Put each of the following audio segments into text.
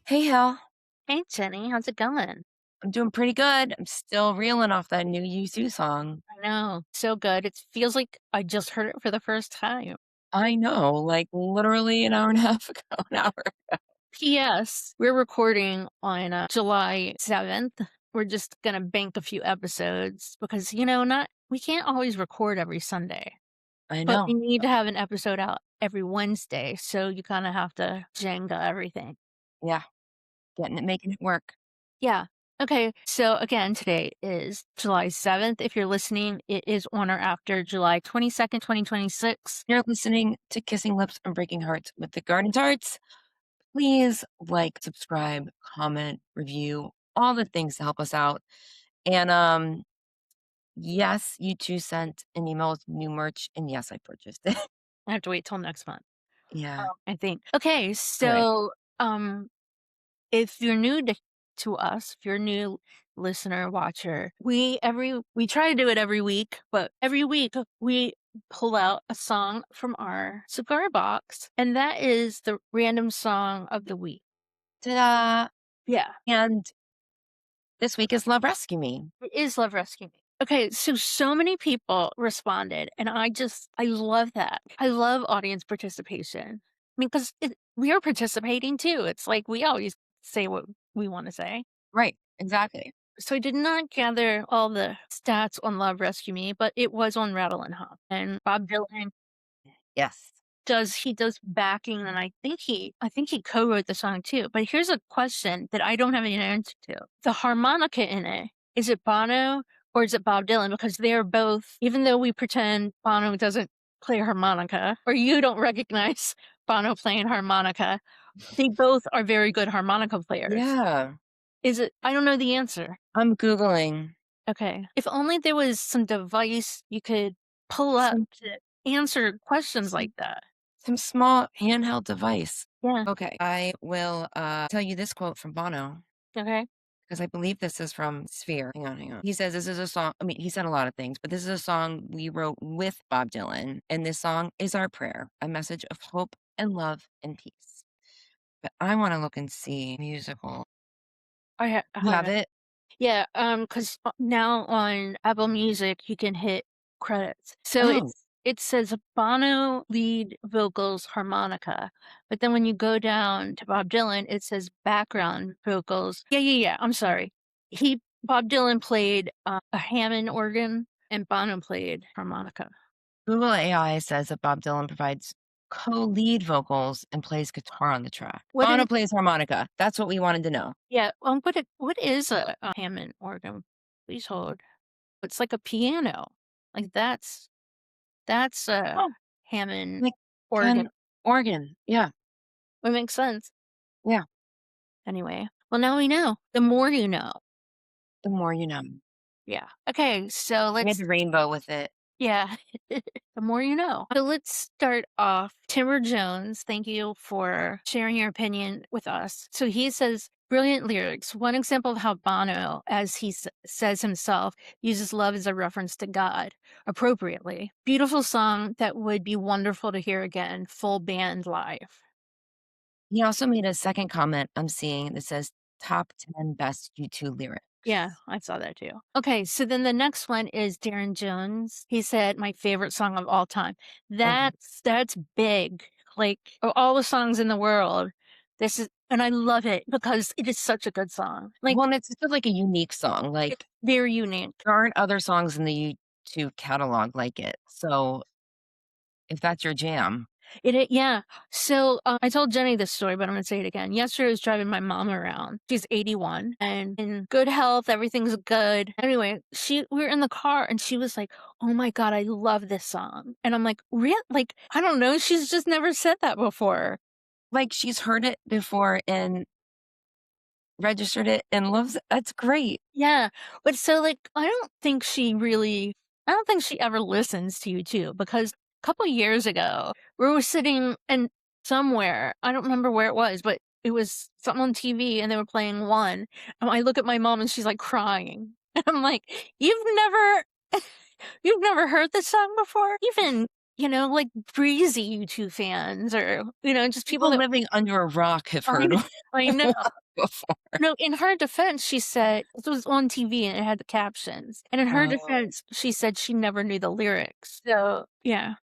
Hey, Hal. Hey Jenny, how's it going? I'm doing pretty good. I'm still reeling off that new U2 song. I know, so good. It feels like I just heard it for the first time. I know, like literally an hour and a half ago, an hour. P.S. We're recording on July 7th. We're just gonna bank a few episodes because not we can't always record every Sunday, I but we know. need to have an episode out every Wednesday. So you kind of have to Jenga everything. Yeah, making it work. Yeah. Okay. So again, today is July 7th. If you're listening, it is on or after July 22nd, 2026. You're listening to Kissing Lips and Breaking Hearts with the Garden Tarts. Please like, subscribe, comment, review, all the things to help us out. And yes, U2 sent an email with new merch, and yes, I purchased it. I have to wait till next month. Yeah. I think. Okay, All right. so if you're new to us, if you're a new listener, watcher, we try to do it every week, but every week we pull out a song from our cigar box, and that is the random song of the week. Ta-da! Yeah, And this week is Love Rescue Me. it is Love Rescue Me. Okay, so many people responded, and I love that. I love audience participation. I mean, because we are participating too. It's like we always say what we want to say. Right, exactly. So I did not gather all the stats on Love Rescue Me, but it was on Rattle and Hum. And Bob Dylan Yes. does backing, and I think he co-wrote the song too. But here's a question that I don't have an answer to. The harmonica in it, is it Bono or is it Bob Dylan? Because they're both, even though we pretend Bono doesn't play harmonica, or you don't recognize Bono playing harmonica, they both are very good harmonica players. Yeah. Is it? I don't know the answer. I'm Googling Okay. If only there was some device you could pull up some to answer questions some like that. some small handheld device. Yeah. Okay, I will, tell you this quote from Bono, Okay. because I believe this is from Sphere. Hang on. He says, "This is a song." I mean, he said a lot of things, but this is a song we wrote with Bob Dylan, and this song is our prayer, a message of hope and love and peace. But I wanna look and see musical. I You have have it. it? Yeah, because now on Apple Music, you can hit credits. So Oh, it says Bono lead vocals harmonica, but then when you go down to Bob Dylan, it says background vocals. Yeah. I'm sorry. Bob Dylan played a Hammond organ, and Bono played harmonica. Google AI says that Bob Dylan provides co-lead vocals and plays guitar on the track. What Bono is? plays harmonica. That's what we wanted to know. Yeah. What is a Hammond organ? Please hold. It's like a piano. Like that's a Oh, Hammond like organ. Ken Organ. Yeah, It makes sense. yeah. Anyway, well, now we know. The more you know. The more you know. Yeah. Okay, so We had let's the rainbow with it. yeah. The more you know. So let's start off. Timber Jones, thank you for sharing your opinion with us. So he says, brilliant lyrics. One example of how Bono, as he says himself, uses love as a reference to God appropriately. Beautiful song that would be wonderful to hear again, full band live. He also made a second comment I'm seeing that says top 10 best U2 lyrics. Yeah, I saw that too. Okay, so then the next one is Darren Jones. He said, "My favorite song of all time." Mhm. That's big. Like of all the songs in the world, this is, and I love it because it is such a good song. Like Well, and it's still like a unique song. it's Like, very unique. there aren't other songs in the U2 catalog like it. So if that's your jam. Yeah. So I told Jenny this story, but I'm going to say it again. Yesterday, I was driving my mom around. She's 81 and in good health. Everything's good. Anyway, we were in the car and she was like, "Oh my God, I love this song." And I'm like, "Real?" Like, I don't know. She's just never said that before. Like, she's heard it before and registered it and loves it. That's great. Yeah. But so, like, I don't think she ever listens to you too, because a couple years ago, we were sitting and somewhere, I don't remember where it was, but it was something on TV and they were playing one. And I look at my mom and she's like crying. And I'm like, you've never heard this song before? Even like breezy U2 fans or, just people People that living under a rock have I heard know, of I know. before. No, in her defense, she said this was on TV and it had the captions. And in her Oh, defense, she said she never knew the lyrics. So, yeah.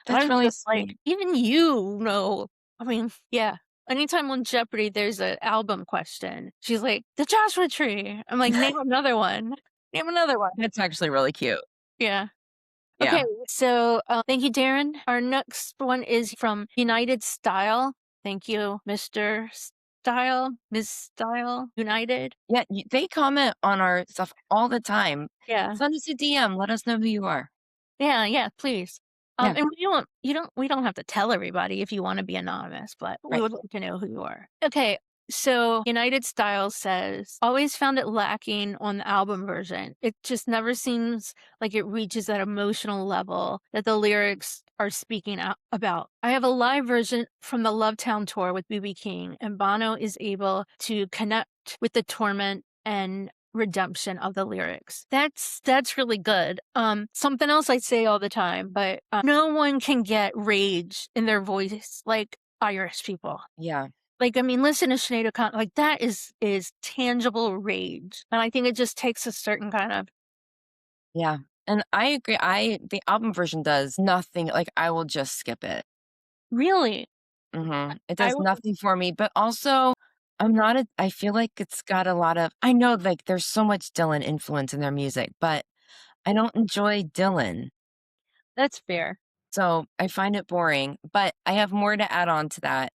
And I that's was really just like, sweet. even you know. I mean, yeah. Anytime on Jeopardy there's an album question, she's like, "The Joshua Tree." I'm like, "Name another one. Name another one." That's actually really cute. Yeah. Okay, Yeah. so, thank you, Darren. Our next one is from United Style. Thank you, Mr. Style, Miss Style, United. Yeah, they comment on our stuff all the time. Yeah. Send us a DM, let us know who you are. Yeah, yeah, please. Yeah, And we don't have to tell everybody if you wanna be anonymous, but we right. would like to know who you are. Okay, so United Styles says, "Always found it lacking on the album version. It just never seems like it reaches that emotional level that the lyrics are speaking out about. I have a live version from the Lovetown tour with BB King, and Bono is able to connect with the torment and redemption of the lyrics. That's really good. Something else I say all the time, but no one can get rage in their voice like Irish people. Yeah, Like, I mean, listen to Sinead O'Connor. Like that is tangible rage, and I think it just takes a certain kind of yeah, and I agree, the album version does nothing, like, I will just skip it. really. It I does would, nothing for me, but also, I feel like it's got a lot of I know, like, there's so much Dylan influence in their music, but I don't enjoy Dylan, that's fair. so I find it boring, but I have more to add on to that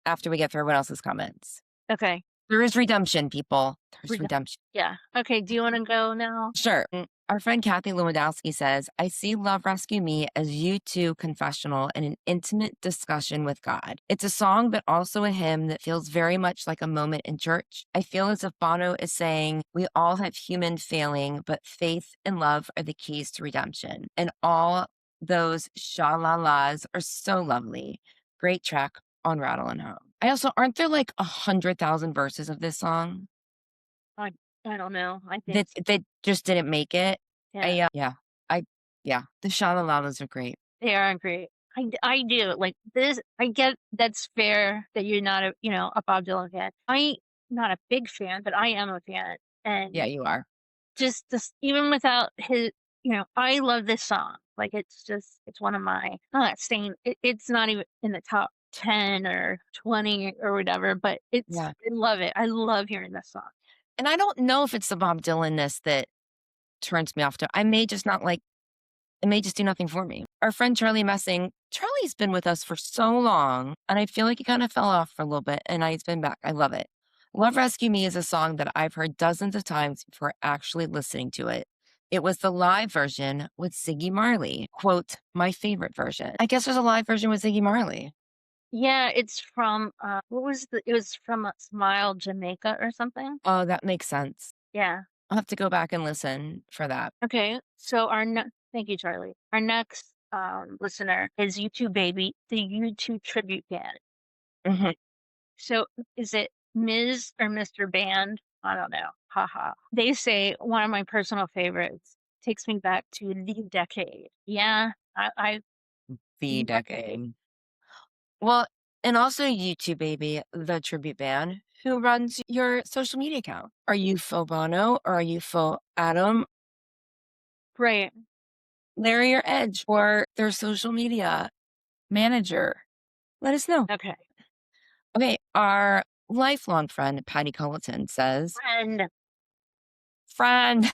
after we get through everyone else's comments. Okay. There is redemption, people. There's Redem- redemption. yeah. Okay. Do you want to go now? Sure. Our friend Kathy Lewandowski says, I see Love Rescue Me as you two confessional and an intimate discussion with God. It's a song, but also a hymn that feels very much like a moment in church. I feel as if Bono is saying, we all have human failing, but faith and love are the keys to redemption. And all those sha-la-las are so lovely. Great track on Rattle and Hum. I also, aren't there like 100,000 verses of this song? I I don't know. I think That just didn't make it. yeah. Yeah, I yeah, the Shalalas are great. They are great. I do, like, this I get that's fair that you're not a Bob Dylan fan. I not a big fan, but I am a fan, Yeah, and you are. just this even without I love this song. Like, it's one of my I'm not saying it's not even in the top 10 or 20 or whatever, but Yeah, I love it. I love hearing this song. and I don't know if it's the Bob Dylan-ness that turns me off to I may just not like it may just do nothing for me. Our friend Charlie Messing Charlie's been with us for so long, and I feel like he kinda fell off for a little bit, and now he's been back. I love it. Love Rescue Me is a song that I've heard dozens of times before actually listening to it. It was the live version with Ziggy Marley, quote, "my favorite version." I guess there's a live version with Ziggy Marley. Yeah, it's from, what was the it was from, Smile Jamaica or something? Oh, that makes sense. Yeah. I'll have to go back and listen for that. Okay, so thank you, Charlie. Our next listener is U2 Baby, the U2 tribute band. Mhm. So is it Ms. or Mr. Band? I don't know. Haha. They say one of my personal favorites takes me back to the decade. Yeah, I The the decade. decade. Well, and also YouTube Baby, the tribute band. Who runs your social media account? Are you faux Bono or are you faux Adam, Right. Larry, or Edge, or their social media manager? Let us know. Okay. Okay, our lifelong friend, Patty Culleton says, And Friend,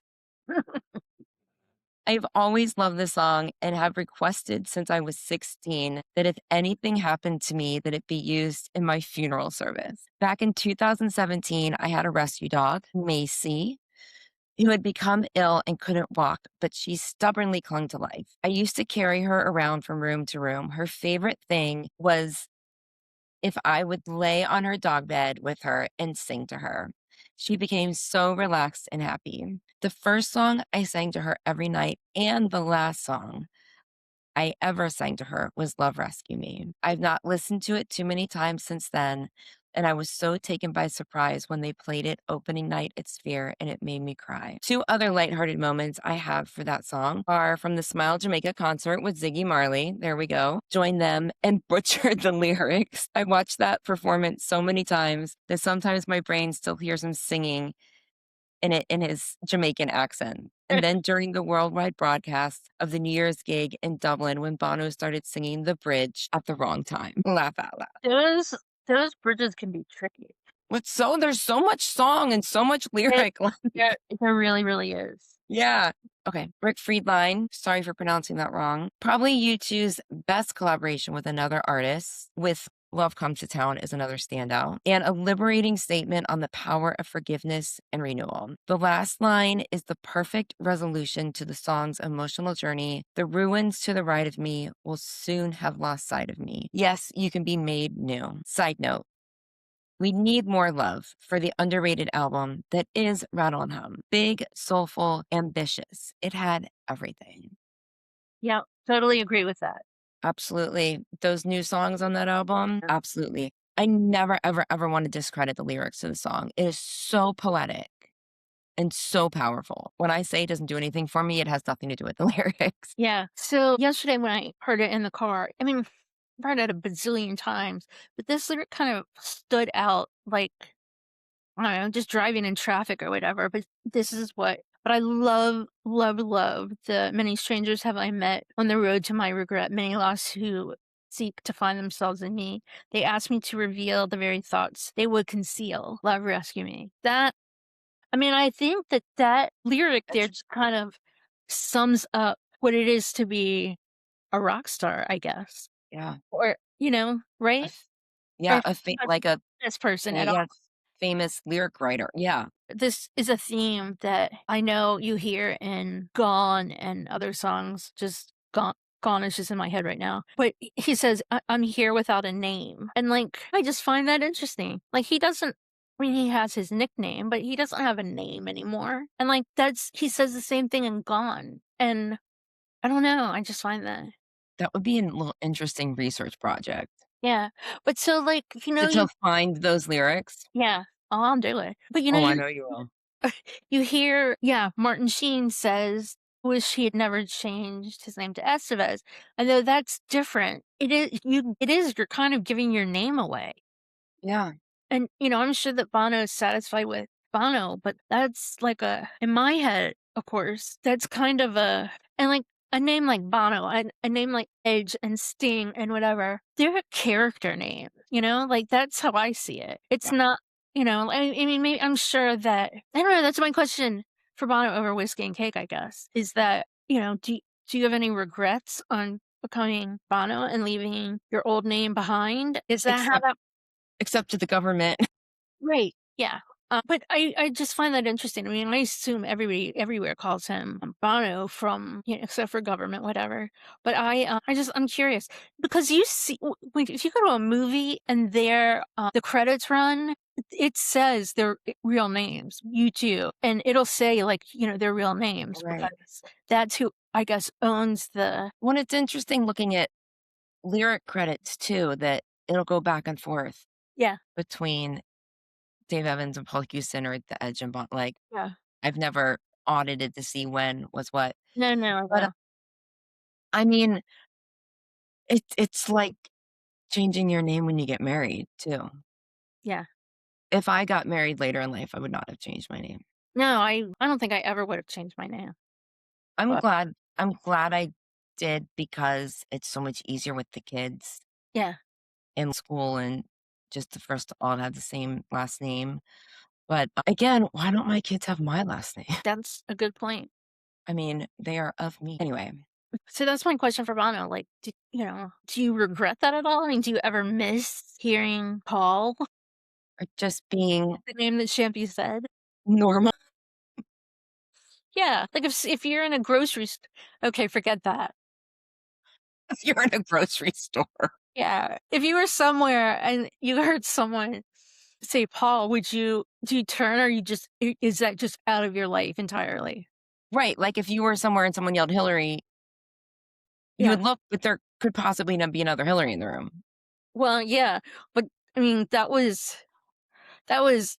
I've always loved this song and have requested since I was 16 that if anything happened to me, that it be used in my funeral service. Back in 2017, I had a rescue dog, Macy, who had become ill and couldn't walk, but she stubbornly clung to life. I used to carry her around from room to room. Her favorite thing was if I would lay on her dog bed with her and sing to her. She became so relaxed and happy. The first song I sang to her every night and the last song I ever sang to her was Love Rescue Me. I've not listened to it too many times since then, and I was so taken by surprise when they played it opening night at Sphere, and it made me cry. Two other lighthearted moments I have for that song are from the Smile Jamaica concert with Ziggy Marley. There we go. Joined them and butchered the lyrics. I watched that performance so many times that sometimes my brain still hears him singing in it in his Jamaican accent. And then during the worldwide broadcast of the New Year's gig in Dublin when Bono started singing the bridge at the wrong time. Laugh out loud. Those those bridges can be tricky. There's so much song and so much It lyric. there really, really is. Yeah. Okay. Rick Friedline, sorry for pronouncing that wrong. Probably U2's best collaboration with another artist, with Love Comes to Town is another standout, and a liberating statement on the power of forgiveness and renewal. The last line is the perfect resolution to the song's emotional journey. The ruins to the right of me will soon have lost sight of me. Yes, you can be made new. Side note. We need more love for the underrated album that is Rattle and Hum. Big, soulful, ambitious. It had everything. Yeah, totally agree with that. Absolutely. Those new songs on that album, Yeah. absolutely. I never, ever, ever want to discredit the lyrics to the song. It is so poetic and so powerful. When I say it doesn't do anything for me, it has nothing to do with the lyrics. Yeah. So yesterday when I heard it in the car, I mean, I've heard it a bazillion times, but this lyric kind of stood out like, I don't know, just driving in traffic or whatever. But this is what, but I love, love, love the many strangers have I met on the road to my regret, many lost who seek to find themselves in me. They ask me to reveal the very thoughts they would conceal. Love rescue me. I mean, I think that that lyric there That's, just kind of sums up what it is to be a rock star, I guess. yeah. Or, A right? f- Or yeah. a Like a, this person at all. yeah, famous lyric writer. Yeah. This is a theme that I know you hear in Gone and other songs, just Gone is just in my head right now. But he says, I'm here without a name. And like, I just find that interesting. Like, he doesn't, I mean, he has his nickname, but he doesn't have a name anymore. And like, he says the same thing in Gone. And I don't know. I just find that, That would be a little interesting research project yeah. But so, like, to find those lyrics. yeah, I'll do it. But Oh, I know you will. you hear, yeah, Martin Sheen says, "Wish he had never changed his name to Estevez." I know that's different. It is, you're kind of giving your name away. Yeah. And, I'm sure that Bono is satisfied with Bono, but that's like in my head, of course, that's kind of and like a name like Bono, a name like Edge and Sting and whatever, they're character names, like that's how I see it. It's Yeah. not, I mean, maybe I'm sure that, I don't know, that's my question for Bono over Whiskey and Cake, I guess, is that, do you have any regrets on becoming Bono and leaving your old name behind? Is that how Except that except to the government. Right, yeah, but I just find that interesting. I mean, I assume everybody everywhere calls him Bono from, except for government, whatever. But I'm curious because you see, wait, if you go to a movie and the credits run, it says their real names, you too, and it'll say like, their real names Right. because that's who I guess owns the Well, it's interesting looking at lyric credits too, that it'll go back and forth yeah, between Dave Evans and Paul Houston or The Edge and like, yeah. I've never audited to see when was what. No, no, I But, know. I mean, it's like changing your name when you get married too. Yeah. If I got married later in life, I would not have changed my name. No, I don't think I ever would have changed my name, I'm but glad I'm glad I did because it's so much easier with the kids yeah, in school and just for us to all have the same last name. But, again, why don't my kids have my last name? that's a good point. I mean, they are of me. Anyway, So that's my question for Bono. Like, do you regret that at all? I mean, do you ever miss hearing Paul, or just being the name that Champy said? normal. Yeah, like if you're in a okay, forget that. If you're in a grocery store. Yeah, if you were somewhere and you heard someone say Paul, do you turn or is that just out of your life entirely? Right, like, if you were somewhere and someone yelled Hillary, you Yeah. would look, but there could possibly not be another Hillary in the room. Well, yeah, but I mean, that was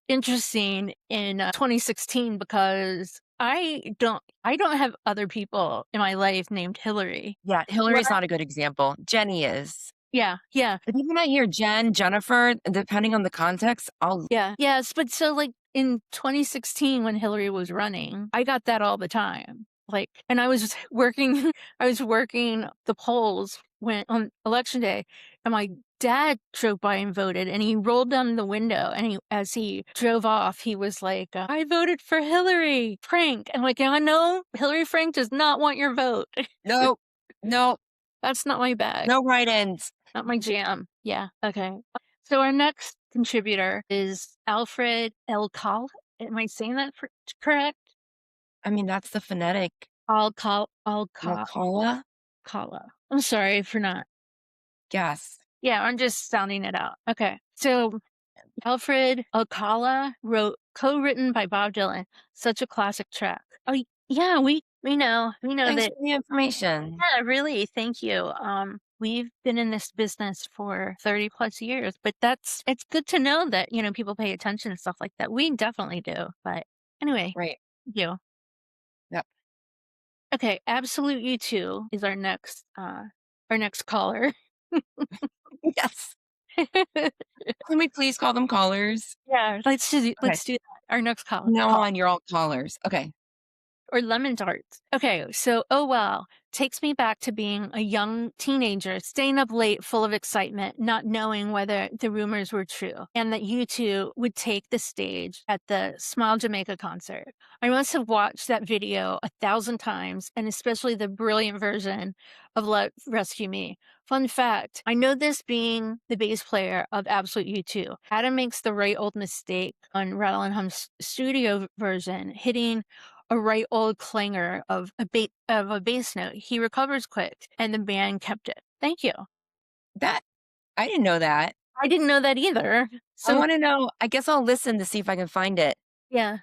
interesting in 2016 because I don't have other people in my life named Hillary. Yeah, What Hillary's not a good example. Jenny is. Yeah, yeah, But even I hear Jen, Jennifer, depending on the context, I'll yeah, yes, but so, like, in 2016 when Hillary was running, I got that all the time, like and I was working I was working the polls when on election day, and my dad drove by and voted, and he rolled down the window, and he as he drove off, he was like, "I voted for Hillary Frank." I'm like, no, Hillary Frank does not want your vote." no, no, That's not my bag. no write-ins. Not my jam. Yeah, okay. So our next contributor is Alfred Alcala. Am I saying that correct? I mean, that's the phonetic Alcala. Alcala? I'm sorry for not. Guess. Yeah, I'm just sounding it out. Okay. So Alfred Alcala wrote co-written by Bob Dylan. Such a classic track. Oh yeah, we know Thanks that. for the information. Yeah, really, thank you. We've been in this business for 30 plus years, but it's good to know that, people pay attention and stuff like that. We definitely do. But anyway, Right. thank you. Yep. Okay, Absolute U2 is our next caller. Yes. Can we please call them callers? Yeah, Okay. let's do that. Our next From now call. on, you're all callers. Okay. Or lemon tarts. Okay, so oh wow, takes me back to being a young teenager, staying up late full of excitement, not knowing whether the rumors were true, and that you two would take the stage at the Smile Jamaica concert. I must have watched that video 1,000 times, and especially the brilliant version of Let Rescue Me. Fun fact, I know this being the bass player of Absolute U2. Adam makes the right old mistake on Rattle and Hum's studio version, hitting a right old clanger of a bass note. He recovers quick, and the band kept it. Thank you. That I didn't know that. I didn't know that either. I So wanna know I guess I'll listen to see if I can find it, yeah,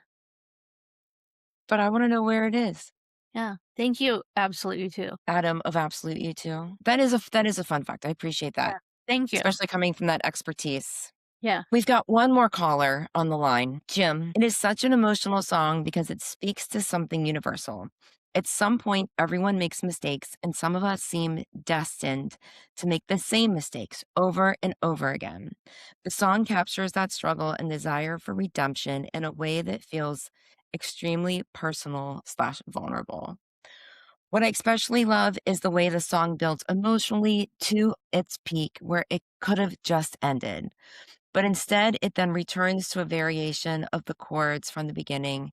but I wanna know where it is. yeah. Thank you, absolutely too. Adam of Absolute U2. That is a fun fact. I appreciate that, Yeah. Thank you. especially coming from that expertise. Yeah. We've got one more caller on the line, Jim. It is such an emotional song because it speaks to something universal. At some point, everyone makes mistakes, and some of us seem destined to make the same mistakes over and over again. The song captures that struggle and desire for redemption in a way that feels extremely personal slash vulnerable. What I especially love is the way the song builds emotionally to its peak, where it could have just ended. But instead, it then returns to a variation of the chords from the beginning.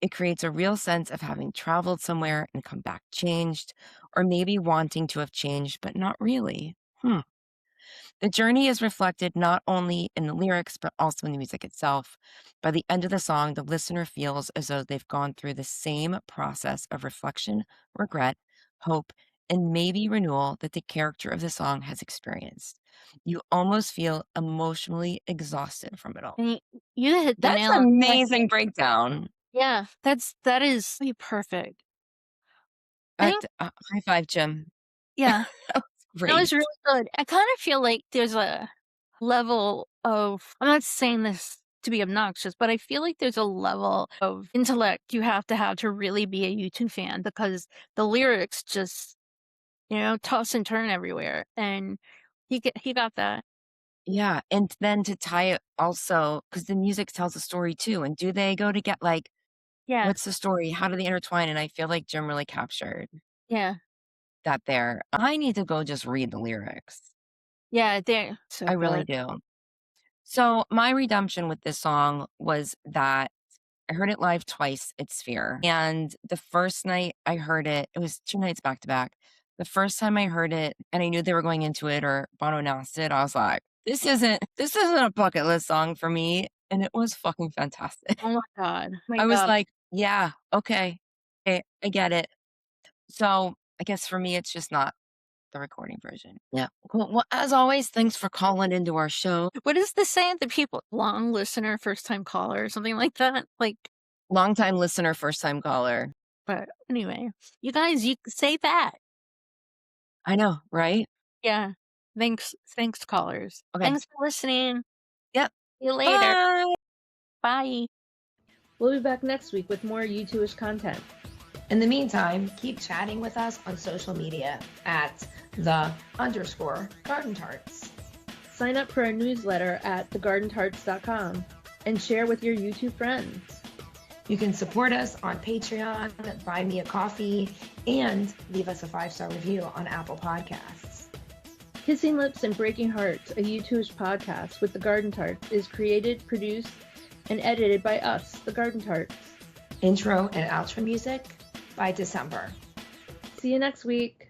It creates a real sense of having traveled somewhere and come back changed, or maybe wanting to have changed, but not really. The journey is reflected not only in the lyrics, but also in the music itself. By the end of the song, the listener feels as though they've gone through the same process of reflection, regret, hope, and maybe renewal that the character of the song has experienced. You almost feel emotionally exhausted from it all. And you hit the That's nail on the head. amazing breakdown. Yeah, that is really perfect. Thank High five, Jim. Yeah, That was that was really great. good. I kind of feel like there's a level of I'm not saying this to be obnoxious, but I feel like there's a level of intellect you have to really be a U2 fan because the lyrics just, toss and turn everywhere. And he got that. Yeah, and then to tie it also, because the music tells a story too, and do they go to get like, Yeah, what's the story? How do they intertwine? And I feel like Jim really captured yeah, that there. I need to go just read the lyrics. yeah, they're so I really good. do. So my redemption with this song was that I heard it live twice at Sphere. And the first night I heard it, it was 2 nights back to back. The first time I heard it and I knew they were going into it or Bono announced it, I was like, this isn't a bucket list song for me. And it was fucking fantastic. Oh my god. Oh my I was god. like, yeah, okay. I get it. So I guess for me, it's just not the recording version. Yeah. Cool. Well, as always, thanks for calling into our show. What is the saying that people long listener, first time caller or something like that? Like, Longtime listener, first time caller. but anyway, you guys, you say that. I know, right? Yeah. Thanks, callers. Okay. Thanks for listening. Yep. See you later. Bye. Bye. We'll be back next week with more U2’s content. In the meantime, keep chatting with us on social media at _Garden Tarts. Sign up for our newsletter at thegardentarts.com and share with your U2 friends. You can support us on Patreon, buy me a coffee, and leave us a 5-star review on Apple Podcasts. Kissing Lips and Breaking Hearts, a U2’s podcast with the Garden Tarts, is created, produced, and edited by us, the Garden Tarts. Intro and outro music by December. See you next week.